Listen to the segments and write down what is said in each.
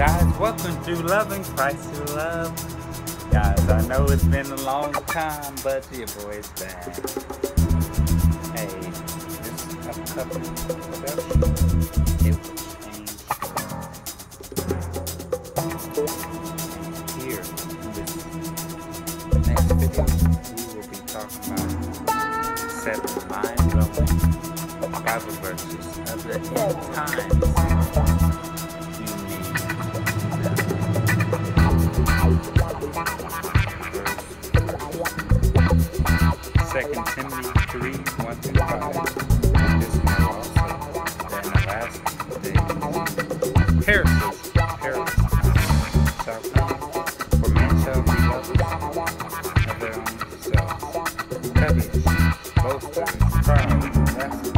Guys, welcome to Loving Christ to Love. Guys, I know it's been a long time, but your boy's back. Hey, this upcoming production, it will change. And here, in this next video, we will be talking about 7 mind-blowing Bible verses of the end times. Second Timothy 3, 1 through 5. This know also that in the last days perilous shall come, for men shall be lovers of their own selves, covetous, boasters, proud, wrathful,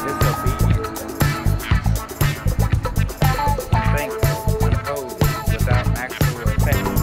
disobedient, unthankful, unholy, without actual affection,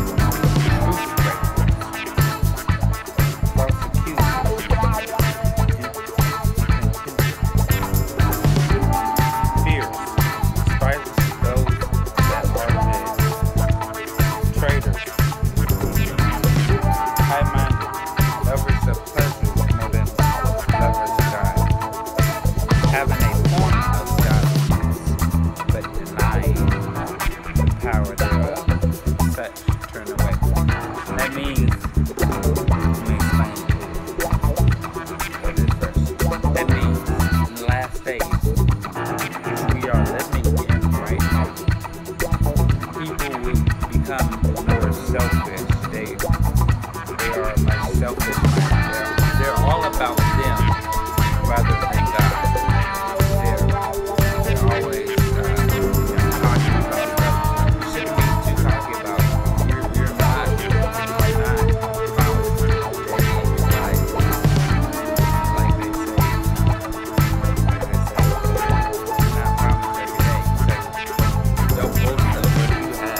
they're all about them rather than God. They're always talking about stuff. You shouldn't be too cocky about you're not promised like they say, not promised every day. So don't boast of what you have.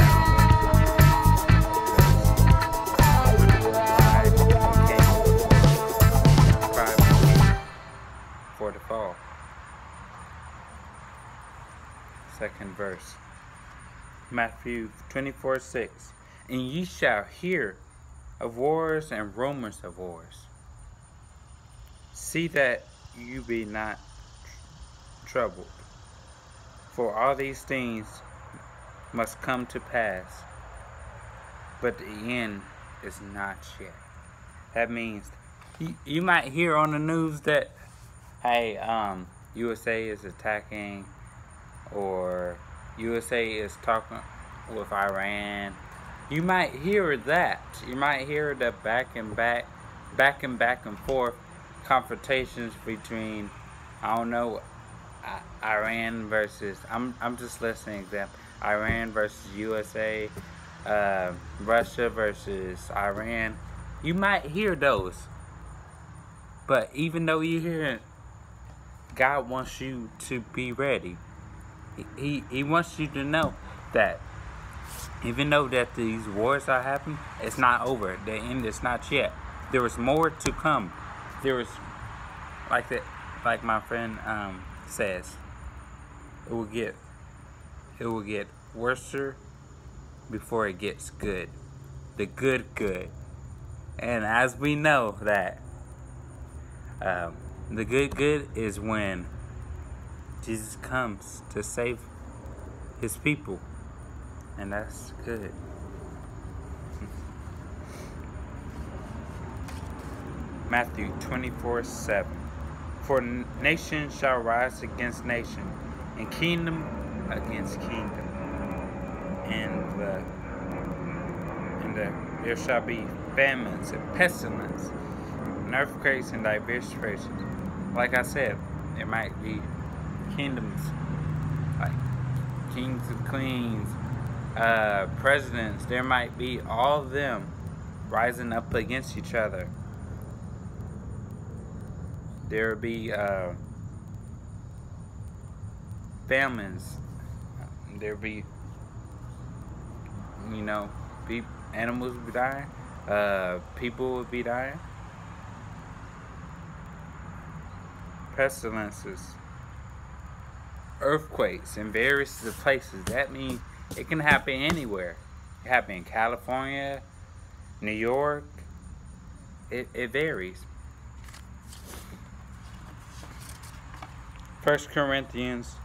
For the fall. Second verse, Matthew 24:6. And ye shall hear of wars and rumors of wars. See that you be not troubled, for all these things must come to pass, but the end is not yet. That means you might hear on the news that, hey, USA is attacking, or USA is talking with Iran. You might hear that. You might hear the back and forth confrontations between, I don't know, Iran versus, I'm just listing an example. Iran versus USA, Russia versus Iran. You might hear those. But even though you hear it, God wants you to be ready. He wants you to know that even though that these wars are happening, it's not over. The end is not yet. There is more to come. There is, like my friend says, it will get worse before it gets good. The good. And as we know that the good is when Jesus comes to save his people, and that's good. Matthew 24:7. For nation shall rise against nation, and kingdom against kingdom, and there shall be famines and pestilence, and earthquakes in diverse places. Like I said, there might be kingdoms, like kings and queens, presidents. There might be all of them rising up against each other. There will be famines. There will be, animals will be dying. People will be dying. Pestilences, earthquakes in various places. That means It can happen anywhere. It can happen in California, New York. It varies. 1 Corinthians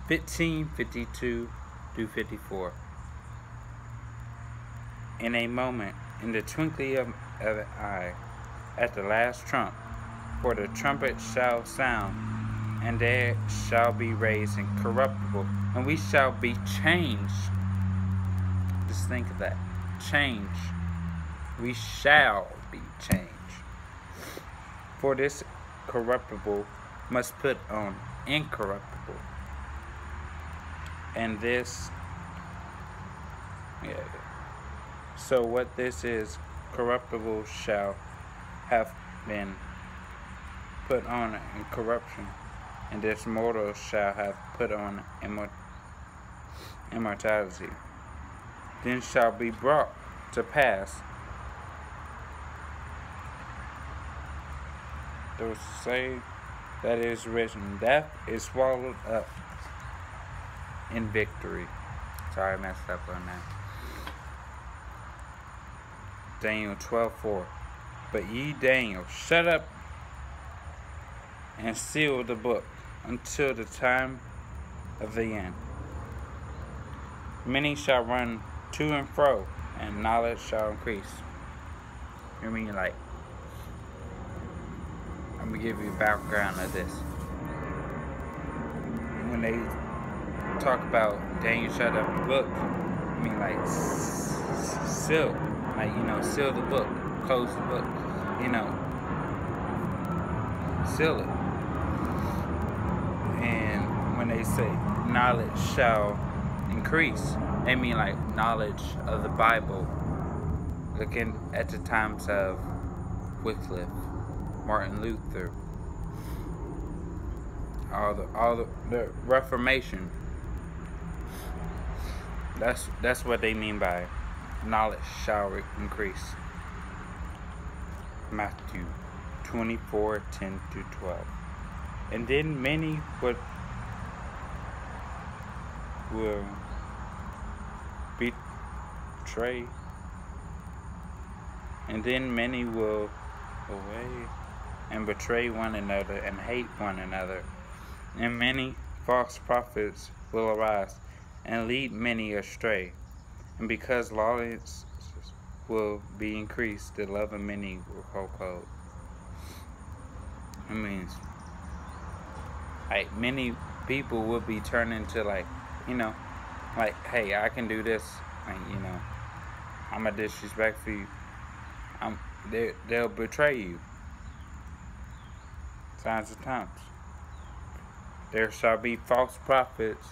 15:52 through 54. In a moment, in the twinkling of an eye, at the last trump, for the trumpet shall sound, and there shall be raised incorruptible, and we shall be changed. Just think of that. Change. We shall be changed. For this corruptible must put on incorruptible, and this, so what this is, corruptible shall have been put on incorruption, and this mortal shall have put on immortality. Then shall be brought to pass the say that is written, death is swallowed up in victory. Sorry, I messed up on that. Daniel 12:4. But ye, Daniel, shut up and seal the book until the time of the end. Many shall run to and fro, and knowledge shall increase. I mean, like, I'm gonna give you a background of this. When they talk about Daniel shut up the book, I mean, like, seal, like, seal the book, close the book, seal it. And when they say knowledge shall increase, they mean like knowledge of the Bible. Looking at the times of Wycliffe, Martin Luther, all the Reformation. That's what they mean by knowledge shall increase. Matthew 24:10 through 12. And then many will betray. And then many will away and betray one another and hate one another. And many false prophets will arise and lead many astray. And because lawlessness will be increased, the love of many will grow cold. It means, like, many people will be turned into, like, like, hey, I can do this, like, I'm a disrespect for you. They'll betray you. Signs of times. There shall be false prophets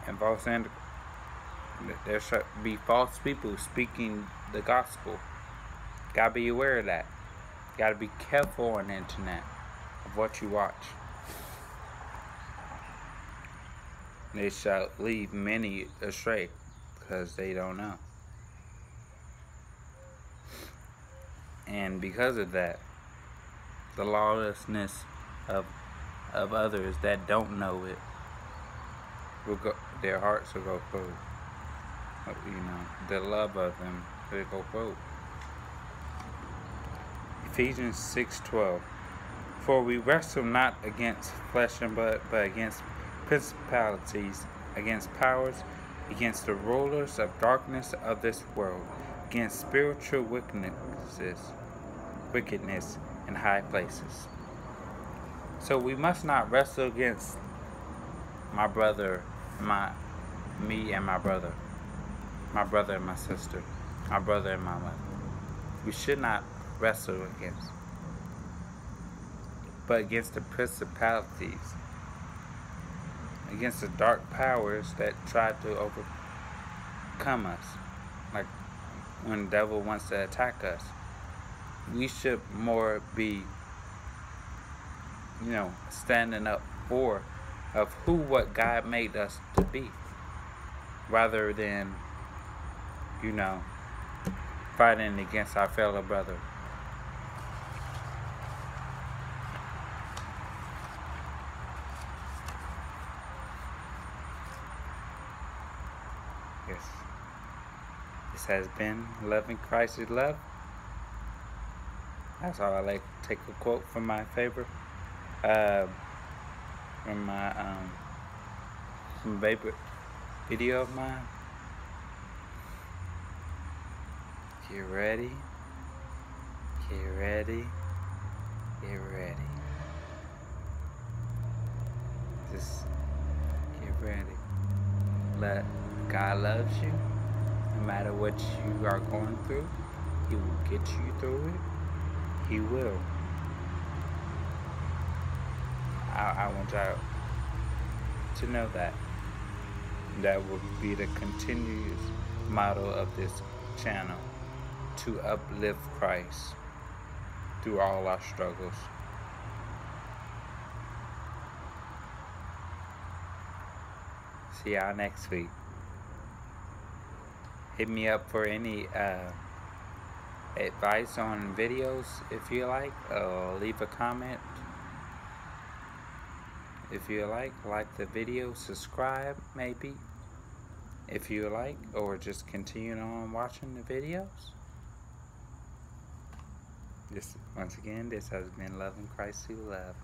and there shall be false people speaking the gospel. Gotta be aware of that. Gotta be careful on the internet of what you watch. They shall lead many astray because they don't know. And because of that, the lawlessness of others that don't know it will go, their hearts will go cold. The love of them will go cold. Ephesians 6:12. For we wrestle not against flesh and blood, but against principalities, against powers, against the rulers of darkness of this world, against spiritual wickedness in high places. So we must not wrestle against my brother, me and my brother and my sister, my brother and my mother. We should not wrestle against, but against the principalities, against the dark powers that try to overcome us. Like when the devil wants to attack us, we should more be, standing up for what God made us to be, rather than, fighting against our fellow brother. Yes. This has been Loving Christ is Love. That's all I like to take a quote from my favorite, uh, from my favorite video of mine. Get ready, get ready, get ready. Just get ready. God loves you. No matter what you are going through, He will get you through it. He will. I want y'all to know that. That will be the continuous motto of this channel, to uplift Christ through all our struggles. See y'all next week. Hit me up for any advice on videos if you like. Leave a comment if you like the video, subscribe maybe if you like, or just continue on watching the videos. Once again, this has been Loving Christ Through Love.